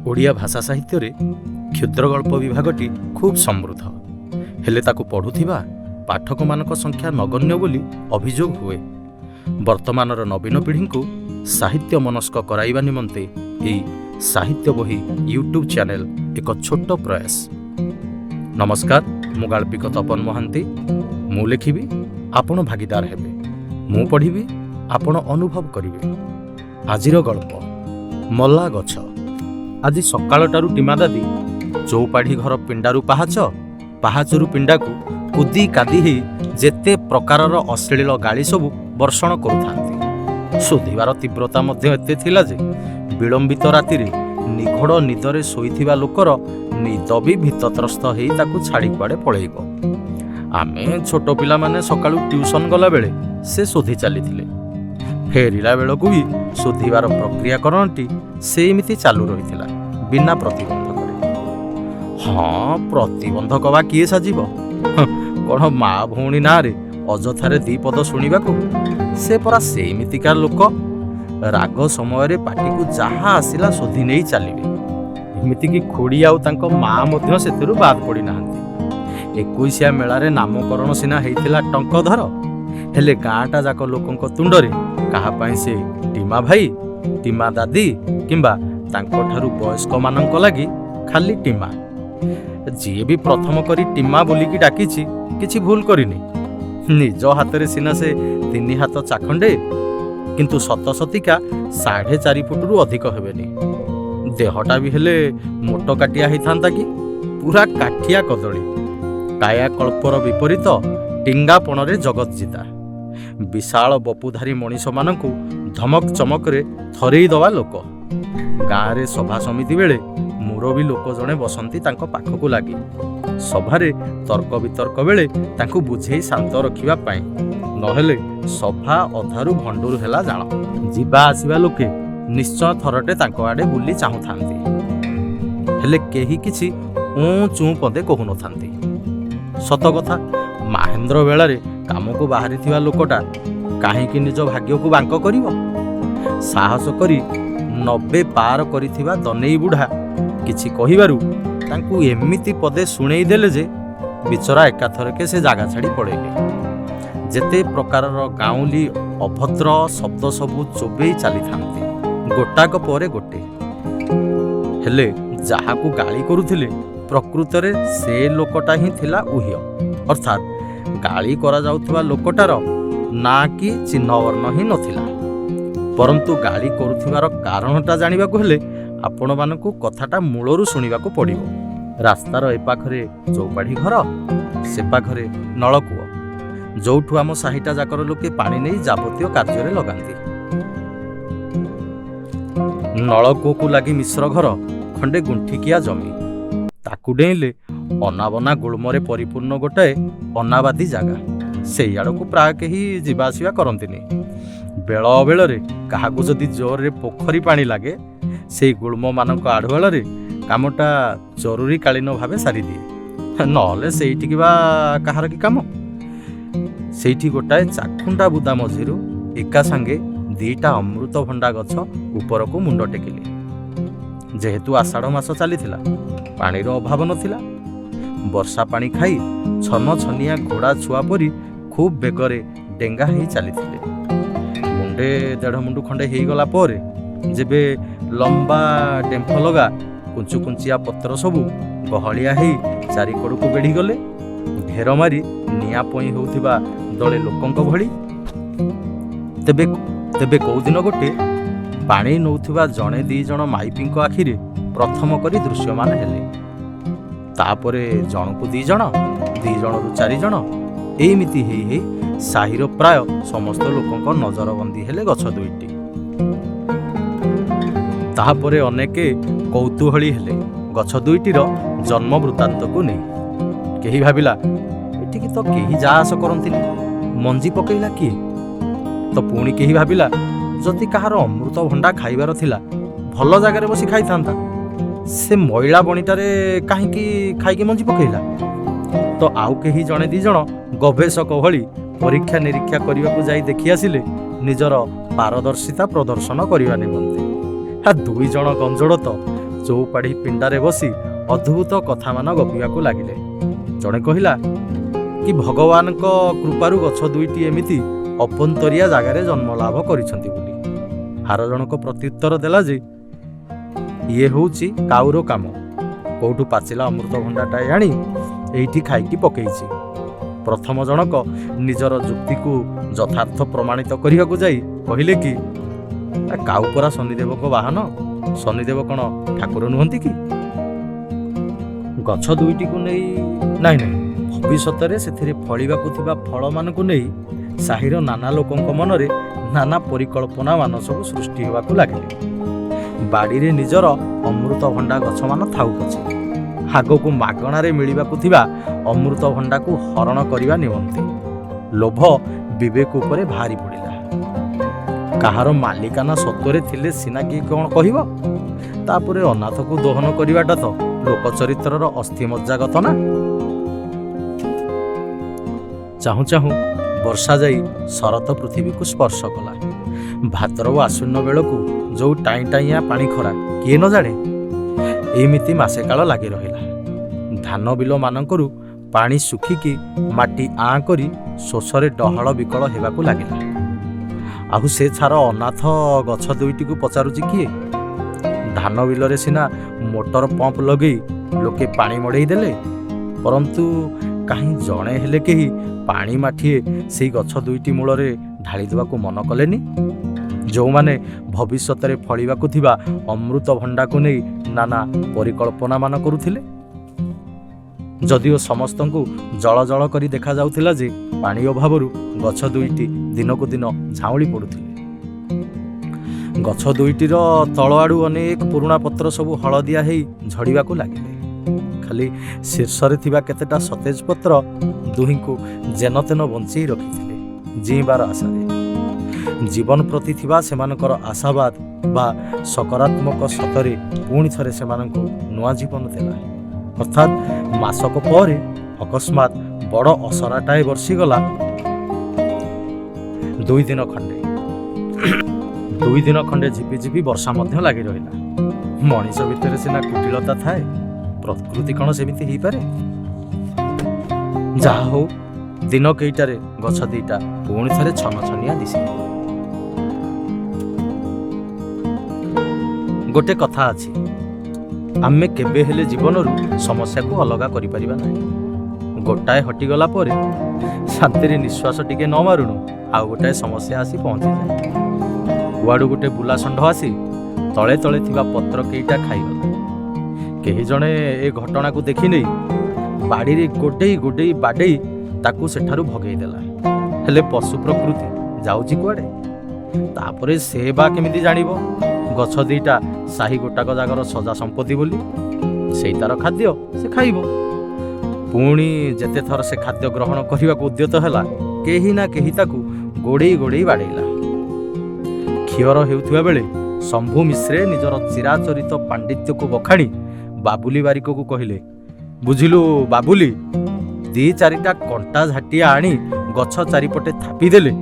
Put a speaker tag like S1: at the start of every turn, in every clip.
S1: ଓଡ଼ିଆ ଭାଷା ସାହିତ୍ୟରେ କ୍ଷୁଦ୍ରଗଳ୍ପ ବିଭାଗଟି ଖୁବ୍ ସମୃଦ୍ଧ, ହେଲେ ତାକୁ ପଢ଼ୁଥିବା ପାଠକମାନଙ୍କ ସଂଖ୍ୟା ନଗଣ୍ୟ ବୋଲି ଅଭିଯୋଗ ହୁଏ। ବର୍ତ୍ତମାନର ନବୀନ ପିଢ଼ିଙ୍କୁ ସାହିତ୍ୟ ମନସ୍କ କରାଇବା ନିମନ୍ତେ ଏହି ସାହିତ୍ୟ ବହି ୟୁଟ୍ୟୁବ୍ ଚ୍ୟାନେଲ ଏକ ଛୋଟ ପ୍ରୟାସ। ନମସ୍କାର, ମୁଁ ଗାଳ୍ପିକ ତପନ ମହାନ୍ତି। ମୁଁ ଲେଖିବି, ଆପଣ ଭାଗିଦାର ହେବେ। ମୁଁ ପଢ଼ିବି, ଆପଣ ଅନୁଭବ କରିବେ। ଆଜିର ଗଳ୍ପ ମଲା ଗଛ। ଆଜି ସକାଳଟାରୁ ଟିମା ଦାଦି ଚଉପାଢ଼ୀ ଘର ପିଣ୍ଡାରୁ ପାହାଚ, ପାହାଚରୁ ପିଣ୍ଡାକୁ କୁଦି କାଦି ହେଇ ଯେତେ ପ୍ରକାରର ଅଶ୍ଳୀଳ ଗାଳି ସବୁ ବର୍ଷଣ କରୁଥାନ୍ତି। ଶୋଧିବାର ତୀବ୍ରତା ମଧ୍ୟ ଏତେ ଥିଲା ଯେ ବିଳମ୍ବିତ ରାତିରେ ନିଘୋଡ଼ ନିଦରେ ଶୋଇଥିବା ଲୋକର ନିଦ ବି ଭୀତତ୍ରସ୍ତ ହେଇ ତାକୁ ଛାଡ଼ି କୁଆଡ଼େ ପଳେଇବ। ଆମେ ଛୋଟ ପିଲାମାନେ ସକାଳୁ ଟ୍ୟୁସନ୍ ଗଲାବେଳେ ସେ ଶୋଧି ଚାଲିଥିଲେ। ଫେରିଲା ବେଳକୁ ବି ଶୋଧିବାର ପ୍ରକ୍ରିୟାକରଣଟି ସେମିତି ଚାଲୁ ରହିଥିଲା, ବିନା ପ୍ରତିବନ୍ଧକରେ। ହଁ, ପ୍ରତିବନ୍ଧକ ବା କିଏ ସାଜିବ? କ'ଣ ମା ଭଉଣୀ ନାଁରେ ଅଯଥାରେ ଦି ପଦ ଶୁଣିବାକୁ? ସେ ପରା ସେଇମିତିକା ଲୋକ, ରାଗ ସମୟରେ ପାଟିକୁ ଯାହା ଆସିଲା ଶୋଧି ନେଇ ଚାଲିବେ। ଏମିତିକି ଖୁଡ଼ି ଆଉ ତାଙ୍କ ମା ମଧ୍ୟ ସେଥିରୁ ବାଦ୍ ପଡ଼ିନାହାନ୍ତି। 21 ମେଳାରେ ନାମକରଣ ସିନା ହେଇଥିଲା ଟଙ୍କଧର, ହେଲେ ଗାଁଟା ଯାକ ଲୋକଙ୍କ ତୁଣ୍ଡରେ କାହା ପାଇଁ ସେ ଟିମା ଭାଇ, ଟିମା ଦାଦି କିମ୍ବା ତାଙ୍କଠାରୁ ବୟସ୍କମାନଙ୍କ ଲାଗି ଖାଲି ଟିମା। ଯିଏ ବି ପ୍ରଥମ କରି ଟିମା ବୋଲିକି ଡାକିଛି କିଛି ଭୁଲ କରିନି। ନିଜ ହାତରେ ସିନା ସେ 3 ହାତ ଚାଖଣ୍ଡେ, କିନ୍ତୁ ସତସତିକା 4.5 ଫୁଟରୁ ଅଧିକ ହେବେନି। ଦେହଟା ବି ହେଲେ ମୋଟ କାଟିଆ ହେଇଥାନ୍ତା କି ପୁରା କାଠିଆ କଦଳୀ। କାୟାକଳ୍ପର ବିପରୀତ ଟିଙ୍ଗାପଣରେ ଜଗତଜିତା। ବିଶାଳ ବପୁଧାରୀ ମଣିଷମାନଙ୍କୁ ଧମକ ଚମକରେ ଥରେଇ ଦେବା ଲୋକ। ଗାଁରେ ସଭା ସମିତି ବେଳେ ମୁରବୀ ଲୋକ ଜଣେ ବସନ୍ତି ତାଙ୍କ ପାଖକୁ ଲାଗି। ସଭାରେ ତର୍କ ବିତର୍କ ବେଳେ ତାଙ୍କୁ ବୁଝେଇ ଶାନ୍ତ ରଖିବା ପାଇଁ, ନହେଲେ ସଭା ଅଧାରୁ ଭଣ୍ଡୁର ହେଲା ଜାଣ। ଯିବା ଆସିବା ଲୋକେ ନିଶ୍ଚୟ ଥରଟେ ତାଙ୍କ ଆଡ଼େ ବୁଲି ଚାହୁଁଥାନ୍ତି, ହେଲେ କେହି କିଛି ଚୁଁ ପଦେ କହୁନଥାନ୍ତି। ସତ କଥା, ମାହେନ୍ଦ୍ର ବେଳାରେ କାମକୁ ବାହାରିଥିବା ଲୋକଟା କାହିଁକି ନିଜ ଭାଗ୍ୟକୁ ବାଙ୍କ କରିବ? ସାହସ କରି 90 ପାର କରିଥିବା ଦନେଇ ବୁଢ଼ା କିଛି କହିବାରୁ ତାଙ୍କୁ ଏମିତି ପଦେ ଶୁଣେଇ ଦେଲେ ଯେ ବିଚରା ଏକାଥରକେ ସେ ଜାଗା ଛାଡ଼ି ପଳେଇଲେ। ଯେତେ ପ୍ରକାରର ଗାଉଁଲି ଅଭଦ୍ର ଶବ୍ଦ ସବୁ ଚୋବେଇ ଚାଲିଥାନ୍ତି, ଗୋଟାକ ପରେ ଗୋଟେ। ହେଲେ ଯାହାକୁ ଗାଳି କରୁଥିଲେ ପ୍ରକୃତରେ ସେ ଲୋକଟା ହିଁ ଥିଲା ଉହ୍ୟ, ଅର୍ଥାତ୍ ଗାଳି କରାଯାଉଥିବା ଲୋକଟାର ନାଁ କି ଚିହ୍ନବର୍ଣ୍ଣ ହିଁ ନଥିଲା। ପରନ୍ତୁ ଗାଳି କରୁଥିବାର କାରଣଟା ଜାଣିବାକୁ ହେଲେ ଆପଣମାନଙ୍କୁ କଥାଟା ମୂଳରୁ ଶୁଣିବାକୁ ପଡ଼ିବ। ରାସ୍ତାର ଏପାଖରେ ଚଉପାଢ଼ୀ ଘର, ସେପାଖରେ ନଳକୂଅ, ଯୋଉଠୁ ଆମ ସାହିଟା ଯାକର ଲୋକେ ପାଣି ନେଇ ଯାବତୀୟ କାର୍ଯ୍ୟରେ ଲଗାନ୍ତି। ନଳକୂଅକୁ ଲାଗି ମିଶ୍ର ଘର ଖଣ୍ଡେ ଗୁଣ୍ଠିକିଆ ଜମି। ତାକୁ ଡେଇଁଲେ ଅନାବନା ଗୁଳ୍ମରେ ପରିପୂର୍ଣ୍ଣ ଗୋଟାଏ ଅନାବାଦୀ ଜାଗା। ସେଇ ଆଡ଼କୁ ପ୍ରାୟ କେହି ଯିବା ଆସିବା କରନ୍ତିନି। ବେଳ ଅବେଳରେ କାହାକୁ ଯଦି ଜୋରରେ ପୋଖରୀ ପାଣି ଲାଗେ, ସେଇ ଗୁଳ୍ମମାନଙ୍କ ଆଢ଼ୁଆଳରେ କାମଟା ଜରୁରୀକାଳୀନ ଭାବେ ସାରିଦିଏ। ନହେଲେ ସେଇଠିକି ବା କାହାର କି କାମ? ସେଇଠି ଗୋଟାଏ ଚାଖୁଣ୍ଡା ବୁଦା ମଝିରୁ ଏକା ସାଙ୍ଗେ 2ଟା ଅମୃତଭଣ୍ଡା ଗଛ ଉପରକୁ ମୁଣ୍ଡ ଟେକିଲେ। ଯେହେତୁ ଆଷାଢ଼ ମାସ ଚାଲିଥିଲା, ପାଣିର ଅଭାବ ନଥିଲା। ବର୍ଷା ପାଣି ଖାଇ ଛନ ଛନିଆ ଘୋଡ଼ା ଛୁଆ ପରି ଖୁବ୍ ବେଗରେ ଡେଙ୍ଗା ହେଇ ଚାଲିଥିଲେ। ମୁଣ୍ଡେ 1.5 ମୁଣ୍ଡ ଖଣ୍ଡେ ହେଇଗଲା ପରେ ଯେବେ ଲମ୍ବା ଡେମ୍ଫ ଲଗା କୁଞ୍ଚୁ କୁଞ୍ଚିଆ ପତ୍ର ସବୁ ଗହଳିଆ ହେଇ ଚାରିକଡ଼କୁ ବେଢ଼ିଗଲେ, ଢେର ମାରି ନିଆଁ ପଇଁ ହେଉଥିବା ଦଳେ ଲୋକଙ୍କ ଭଳି। ତେବେ କୋଉଦିନ ଗୋଟେ ପାଣି ନେଉଥିବା 1-2 ଜଣ ମାଇପିଙ୍କ ଆଖିରେ ପ୍ରଥମ କରି ଦୃଶ୍ୟମାନ ହେଲେ। ତାପରେ ଜଣକୁ 2 ଜଣ, 2 ଜଣରୁ 4 ଜଣ, ଏମିତି ହେଇ ହେଇ ସାହିର ପ୍ରାୟ ସମସ୍ତ ଲୋକଙ୍କ ନଜରବନ୍ଦୀ ହେଲେ ଗଛ 2ଟି। ତାହାପରେ ଅନେକେ କୌତୂହଳୀ ହେଲେ ଗଛ 2ଟିର ଜନ୍ମ ବୃତ୍ତାନ୍ତକୁ ନେଇ। କେହି ଭାବିଲା, ଏଠିକି ତ କେହି ଯା ଆସ କରନ୍ତିନି, ମଞ୍ଜି ପକେଇଲା କିଏ? ତ ପୁଣି କେହି ଭାବିଲା, ଯଦି କାହାର ଅମୃତଭଣ୍ଡା ଖାଇବାର ଥିଲା ଭଲ ଜାଗାରେ ବସି ଖାଇଥାନ୍ତା, ସେ ମଇଳା ବଣିଟାରେ କାହିଁକି ଖାଇକି ମଞ୍ଜି ପକେଇଲା? ତ ଆଉ କେହି 1-2 ଜଣ ଗବେଷକ ଭଳି ପରୀକ୍ଷା ନିରୀକ୍ଷା କରିବାକୁ ଯାଇ ଦେଖି ଆସିଲେ ନିଜର ପାରଦର୍ଶିତା ପ୍ରଦର୍ଶନ କରିବା ନିମନ୍ତେ। 2 ଜଣ ଗଞ୍ଜଡ଼ ତ ଚଉପାଢ଼ୀ ପିଣ୍ଡାରେ ବସି ଅଦ୍ଭୁତ କଥାମାନ ଗପିବାକୁ ଲାଗିଲେ। ଜଣେ କହିଲା କି ଭଗବାନଙ୍କ କୃପାରୁ ଗଛ ଦୁଇଟି ଏମିତି ଅପନ୍ତରିଆ ଜାଗାରେ ଜନ୍ମଲାଭ କରିଛନ୍ତି ବୋଲି। ଆର ଜଣକ ପ୍ରତ୍ୟୁତ୍ତର ଦେଲା ଯେ ଇଏ ହେଉଛି କାଉର କାମ, କୋଉଠୁ ପାଚିଲା ଅମୃତଭଣ୍ଡାଟାଏ ଆଣି ଏଇଠି ଖାଇକି ପକେଇଛି। ପ୍ରଥମ ଜଣକ ନିଜର ଯୁକ୍ତିକୁ ଯଥାର୍ଥ ପ୍ରମାଣିତ କରିବାକୁ ଯାଇ କହିଲେ କି କାଉ ପରା ଶନିଦେବଙ୍କ ବାହନ, ଶନିଦେବ କ'ଣ ଠାକୁର ନୁହନ୍ତି କି? ଗଛ ଦୁଇଟିକୁ ନେଇ ନାଇଁ ଭବିଷ୍ୟତରେ ସେଥିରେ ଫଳିବାକୁ ଥିବା ଫଳମାନଙ୍କୁ ନେଇ ସାହିର ନାନା ଲୋକଙ୍କ ମନରେ ନାନା ପରିକଳ୍ପନା ମାନ ସବୁ ସୃଷ୍ଟି ହେବାକୁ ଲାଗିଲେ। ବାଡ଼ିରେ ନିଜର ଅମୃତଭଣ୍ଡା ଗଛମାନ ଥାଉ ପଛେ ଆଗକୁ ମାଗଣାରେ ମିଳିବାକୁ ଥିବା ଅମୃତଭଣ୍ଡାକୁ ହରଣ କରିବା ନିମନ୍ତେ ଲୋଭ ବିବେକ ଉପରେ ଭାରି ପଡ଼ିଲା। କାହାର ମାଲିକାନା ସତ୍ୱରେ ଥିଲେ ସିନା କିଏ କ'ଣ କହିବ? ତାପରେ ଅନାଥକୁ ଦହନ କରିବାଟା ତ ଲୋକଚରିତ୍ରର ଅସ୍ଥିମଜ୍ଜାଗତ ନା। ଚାହୁଁ ଚାହୁଁ ବର୍ଷା ଯାଇ ଶରତ ପୃଥିବୀକୁ ସ୍ପର୍ଶ କଲା। ଭାଦ୍ରବ ଆଶ୍ୱିନ ବେଳକୁ ଯୋଉ ଟାଇଁ ଟାଇଁଆ ପାଣି ଖରା କିଏ ନ ଜାଣେ। ଏମିତି ମାସେ କାଳ ଲାଗି ରହିଲା। ଧାନ ବିଲ ମାନଙ୍କରୁ ପାଣି ଶୁଖିକି ମାଟି ଆଁ କରି ଶୋଷରେ ଡହଳ ବିକଳ ହେବାକୁ ଲାଗିଲା। ଆଉ ସେ ଛାର ଅନାଥ ଗଛ ଦୁଇଟିକୁ ପଚାରୁଛି କିଏ? ଧାନ ବିଲରେ ସିନା ମୋଟର ପମ୍ପ ଲଗେଇ ଲୋକେ ପାଣି ମଡ଼େଇ ଦେଲେ, ପରନ୍ତୁ କାହିଁ ଜଣେ ହେଲେ କେହି ପାଣି ମାଠିଏ ସେଇ ଗଛ ଦୁଇଟି ମୂଳରେ ଢାଳି ଦେବାକୁ ମନ କଲେନି? ଯେଉଁମାନେ ଭବିଷ୍ୟତରେ ଫଳିବାକୁ ଥିବା ଅମୃତଭଣ୍ଡାକୁ ନେଇ ନାନା ପରିକଳ୍ପନା ମାନ କରୁଥିଲେ। ଯଦିଓ ସମସ୍ତଙ୍କୁ ଜଳ ଜଳ କରି ଦେଖାଯାଉଥିଲା ଯେ ପାଣି ଅଭାବରୁ ଗଛ ଦୁଇଟି ଦିନକୁ ଦିନ ଝାଉଁଳି ପଡ଼ୁଥିଲେ। ଗଛ ଦୁଇଟିର ତଳ ଆଡ଼ୁ ଅନେକ ପୁରୁଣା ପତ୍ର ସବୁ ହଳଦିଆ ହେଇ ଝଡ଼ିବାକୁ ଲାଗିଲେ। ଖାଲି ଶୀର୍ଷରେ ଥିବା କେତେଟା ସତେଜ ପତ୍ର ଦୁହିଁଙ୍କୁ ଯେନତେନ ବଞ୍ଚେଇ ରଖିଥିଲେ ଜିଇବାର ଆଶାରେ। ଜୀବନ ପ୍ରତି ଥିବା ସେମାନଙ୍କର ଆଶାବାଦ ବା ସକାରାତ୍ମକ ସତରେ ପୁଣି ଥରେ ସେମାନଙ୍କୁ ନୂଆ ଜୀବନ ଦେଲା। ଅର୍ଥାତ୍ ମାସକ ପରେ ଅକସ୍ମାତ୍ ବଡ଼ ଅସରାଟାଏ ବର୍ଷିଗଲା। ଦୁଇ ଦିନ ଖଣ୍ଡେ ଝିପିଝିପି ବର୍ଷା ମଧ୍ୟ ଲାଗି ରହିଲା। ମଣିଷ ଭିତରେ ସିନା କୁଟିଳତା ଥାଏ, ପ୍ରକୃତି କ'ଣ ସେମିତି ହେଇପାରେ? ଯାହା ହଉ ଦିନ କେଇଟାରେ ଗଛ ଦିଟା ପୁଣି ଥରେ ଛନଛନିଆ ଦିଶିଲା। ଗୋଟେ କଥା ଅଛି, ଆମେ କେବେ ହେଲେ ଜୀବନରୁ ସମସ୍ୟାକୁ ଅଲଗା କରିପାରିବା ନାହିଁ। ଗୋଟାଏ ହଟିଗଲା ପରେ ଶାନ୍ତିରେ ନିଶ୍ୱାସ ଟିକେ ନ ମାରୁଣୁ ଆଉ ଗୋଟାଏ ସମସ୍ୟା ଆସି ପହଞ୍ଚିଯାଏ। କୁଆଡ଼ୁ ଗୋଟେ ବୁଲା ଷଣ୍ଢ ଆସି ତଳେ ତଳେ ଥିବା ପତ୍ର କେଇଟା ଖାଇଗଲା। କେହି ଜଣେ ଏ ଘଟଣାକୁ ଦେଖିନେଇ ବାଡ଼ିରେ ଗୋଡ଼େଇ ବାଡ଼େଇ ତାକୁ ସେଠାରୁ ଭଗେଇ ଦେଲା। ହେଲେ ପଶୁ ପ୍ରକୃତି ଯାଉଛି କୁଆଡ଼େ? ତାପରେ ସେ ବା କେମିତି ଜାଣିବ ଗଛ ଦିଟା ସାହି ଗୋଟାକ ଜାଗର ସଜା ସମ୍ପତ୍ତି ବୋଲି? ସେଇ ତାର ଖାଦ୍ୟ, ସେ ଖାଇବ। ପୁଣି ଯେତେ ଥର ସେ ଖାଦ୍ୟ ଗ୍ରହଣ କରିବାକୁ ଉଦ୍ୟତ ହେଲା, କେହି ନା କେହି ତାକୁ ଗୋଡ଼େଇ ବାଡ଼େଇଲା। କ୍ଷିୟର ହେଉଥିବା ବେଳେ ଶମ୍ଭୁ ମିଶ୍ରେ ନିଜର ଚିରାଚରିତ ପାଣ୍ଡିତ୍ୟକୁ ବଖାଣି ବାବୁଲି ବାରିକକୁ କହିଲେ, ବୁଝିଲୁ ବାବୁଲି, 2-4ଟା କଣ୍ଟା ଝାଟିଆ ଆଣି ଗଛ ଚାରିପଟେ ଥାପିଦେଲେ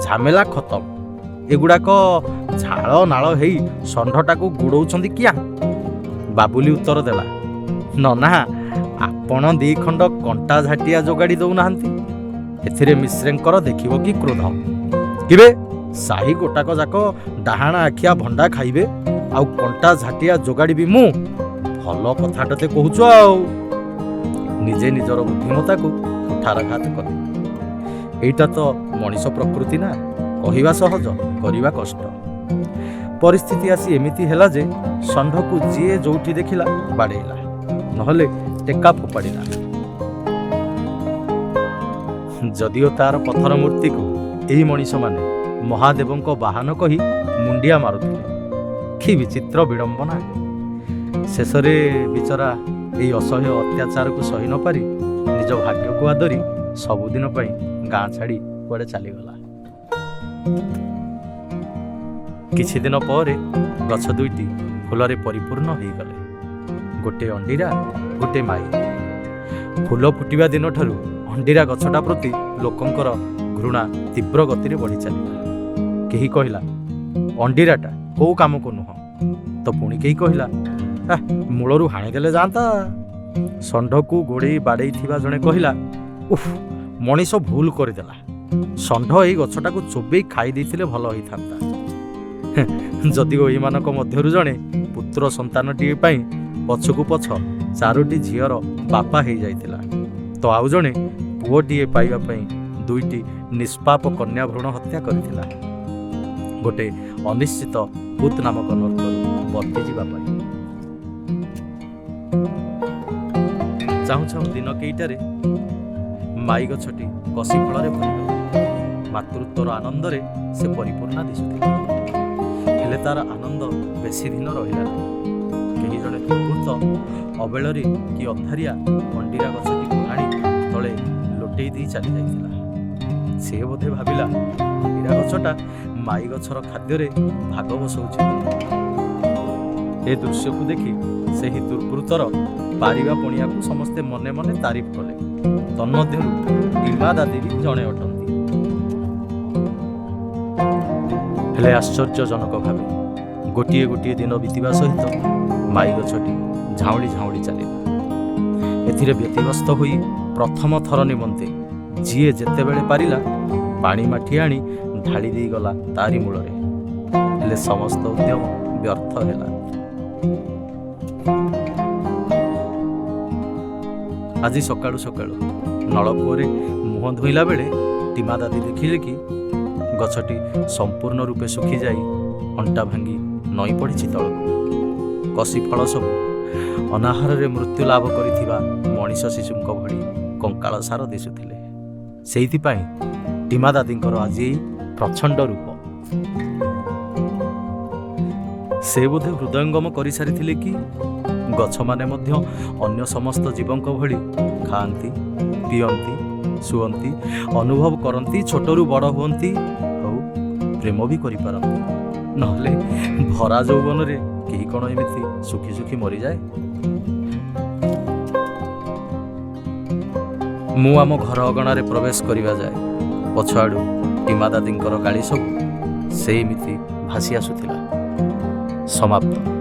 S1: ଝାମେଲା ଖତମ। ଏଗୁଡ଼ାକ ଝାଳ ନାଳ ହେଇ ଷଣ୍ଢଟାକୁ ଗୁଡ଼ଉଛନ୍ତି କିଆ? ବାବୁଲି ଉତ୍ତର ଦେଲା, ନନା ଆପଣ 2 ଖଣ୍ଡ କଣ୍ଟା ଝାଟିଆ ଯୋଗାଡ଼ି ଦେଉନାହାନ୍ତି। ଏଥିରେ ମିଶ୍ରେଙ୍କର ଦେଖିବ କି କ୍ରୋଧ। କିବେ ସାହି ଗୋଟାକ ଯାକ ଡାହାଣା ଆଖିଆ ଭଣ୍ଡା ଖାଇବେ, ଆଉ କଣ୍ଟା ଝାଟିଆ ଯୋଗାଡ଼ିବି ମୁଁ? ଭଲ କଥାଟେ କହୁଛ ଆଉ। ନିଜେ ନିଜର ବୁଦ୍ଧିମତାକୁ କୁଠାରଘାତ କଲେ। ଏଇଟା ତ ମଣିଷ ପ୍ରକୃତି ନା, କହିବା ସହଜ, କରିବା କଷ୍ଟ। ପରିସ୍ଥିତି ଆସି ଏମିତି ହେଲା ଯେ ଷଣ୍ଢକୁ ଯିଏ ଯୋଉଠି ଦେଖିଲା ବାଡ଼େଇଲା, ନହେଲେ ଟେକା ଫୋପାଡ଼ିଲା। ଯଦିଓ ତାର ପଥର ମୂର୍ତ୍ତିକୁ ଏହି ମଣିଷମାନେ ମହାଦେବଙ୍କ ବାହନ କହି ମୁଣ୍ଡିଆ ମାରୁଥିଲେ। କି ବିଚିତ୍ର ବିଡ଼ମ୍ବନା! ଶେଷରେ ବିଚରା ଏହି ଅସହ୍ୟ ଅତ୍ୟାଚାରକୁ ସହି ନ ପାରି ନିଜ ଭାଗ୍ୟକୁ ଆଦରି ସବୁଦିନ ପାଇଁ ଗାଁ ଛାଡ଼ି କୁଆଡ଼େ ଚାଲିଗଲା। କିଛି ଦିନ ପରେ ଗଛ ଦୁଇଟି ଫୁଲରେ ପରିପୂର୍ଣ୍ଣ ହୋଇଗଲେ। ଗୋଟେ ଅଣ୍ଡିରା, ଗୋଟେ ମାଇ। ଫୁଲ ଫୁଟିବା ଦିନଠାରୁ ଅଣ୍ଡିରା ଗଛଟା ପ୍ରତି ଲୋକଙ୍କର ଘୃଣା ତୀବ୍ର ଗତିରେ ବଢ଼ି ଚାଲିଲା। କେହି କହିଲା ଅଣ୍ଡିରାଟା କୋଉ କାମକୁ ନୁହଁ, ତ ପୁଣି କେହି କହିଲା ମୂଳରୁ ହାଣିଦେଲେ ଯାଆନ୍ତା। ଷଣ୍ଢକୁ ଗୋଡ଼େଇ ବାଡ଼େଇ ଥିବା ଜଣେ କହିଲା, ଉଫ୍, ମଣିଷ ଭୁଲ କରିଦେଲା। ଷଣ୍ଢ ଏଇ ଗଛଟାକୁ ଚୋବେଇ ଖାଇ ଦେଇଥିଲେ ଭଲ ହୋଇଥାନ୍ତା। ଯଦିଓ ଏଇମାନଙ୍କ ମଧ୍ୟରୁ ଜଣେ ପୁତ୍ର ସନ୍ତାନଟିଏ ପାଇଁ ପଛକୁ ପଛ 4ଟି ଝିଅର ବାପା ହେଇଯାଇଥିଲା, ତ ଆଉ ଜଣେ ପୁଅଟିଏ ପାଇବା ପାଇଁ 2ଟି ନିଷ୍ପାପ କନ୍ୟା ଭ୍ରୂଣ ହତ୍ୟା କରିଥିଲା, ଗୋଟେ ଅନିଶ୍ଚିତ ପୁତ୍ ନାମକ ନର୍କରୁ ବର୍ତ୍ତିଯିବା ପାଇଁ। ଚାହୁଁ ଚାହୁଁ ଦିନ କେଇଟାରେ ମାଇ ଗଛଟି କଷି ଫଳରେ ଭରିଗଲା। ମାତୃତ୍ୱର ଆନନ୍ଦରେ ସେ ପରିପୂର୍ଣ୍ଣା ଦିଶୁଥିଲା। ହେଲେ ତାର ଆନନ୍ଦ ବେଶୀ ଦିନ ରହିଲା ନାହିଁ। କେହି ଜଣେ ଦୁର୍ବୃତ୍ତ ଅବେଳରେ କି ଅନ୍ଧାରିଆ ମଣ୍ଡିରା ଗଛଟିକୁ ଆଣି ତଳେ ଲୋଟେଇ ଦେଇ ଚାଲି ଯାଇଥିଲା। ସେ ବୋଧେ ଭାବିଲା ମଣ୍ଡିରା ଗଛଟା ମାଇ ଗଛର ଖାଦ୍ୟରେ ଭାଗ ବସଉଛି। ଏ ଦୃଶ୍ୟକୁ ଦେଖି ସେହି ଦୁର୍ବୃତ୍ତର ପାରିବା ପଣିଆକୁ ସମସ୍ତେ ମନେ ମନେ ତାରିଫ କଲେ। ତନ୍ମଧ୍ୟରୁ ଟିମା ଦାଦି ବି ଜଣେ ଅଟନ୍ତି। ହେଲେ ଆଶ୍ଚର୍ଯ୍ୟଜନକ ଭାବେ ଗୋଟିଏ ଗୋଟିଏ ଦିନ ବିତିବା ସହିତ ମାଇ ଗଛଟି ଝାଉଁଳି ଝାଉଁଳି ଚାଲିଲା। ଏଥିରେ ବ୍ୟତିବ୍ୟସ୍ତ ହୋଇ ପ୍ରଥମ ଥର ନିମନ୍ତେ ଯିଏ ଯେତେବେଳେ ପାରିଲା ପାଣି ମାଠି ଆଣି ଢାଳି ଦେଇଗଲା ତାରି ମୂଳରେ। ହେଲେ ସମସ୍ତ ଉଦ୍ୟମ ବ୍ୟର୍ଥ ହେଲା। ଆଜି ସକାଳୁ ସକାଳୁ ନଳକୂଅରେ ମୁହଁ ଧୋଇଲା ବେଳେ ଟିମା ଦାଦି ଦେଖିଲେ କି ଗଛଟି ସମ୍ପୂର୍ଣ୍ଣ ରୂପେ ଶୁଖିଯାଇ ଅଣ୍ଟା ଭାଙ୍ଗି ନଇଁ ପଡ଼ିଛି ତଳକୁ। କଷି ଫଳ ସବୁ ଅନାହାରରେ ମୃତ୍ୟୁ ଲାଭ କରିଥିବା ମଣିଷ ଶିଶୁଙ୍କ ଭଳି କଙ୍କାଳସାର ଦିଶୁଥିଲେ। ସେଇଥିପାଇଁ ଟିମା ଦାଦିଙ୍କର ଆଜି ଏଇ ପ୍ରଚଣ୍ଡ ରୂପ। ସେ ବୋଧେ ହୃଦୟଙ୍ଗମ କରିସାରିଥିଲେ କି ଗଛମାନେ ମଧ୍ୟ ଅନ୍ୟ ସମସ୍ତ ଜୀବଙ୍କ ଭଳି ଖାଆନ୍ତି, ପିଅନ୍ତି, ଶୁଅନ୍ତି, ଅନୁଭବ କରନ୍ତି, ଛୋଟରୁ ବଡ଼ ହୁଅନ୍ତି, ଆଉ ପ୍ରେମ ବି କରିପାରନ୍ତି। ନହେଲେ ଭରା ଯୌବନରେ କେହି କ'ଣ ଏମିତି ଶୁଖି ଶୁଖି ମରିଯାଏ? ମୁଁ ଆମ ଘର ଅଗଣାରେ ପ୍ରବେଶ କରିବା ଯାଏ ପଛଆଡ଼ୁ ଟିମା ଦାଦିଙ୍କର ଗାଳି ସବୁ ସେମିତି ଭାସି ଆସୁଥିଲା। ସମାପ୍ତ।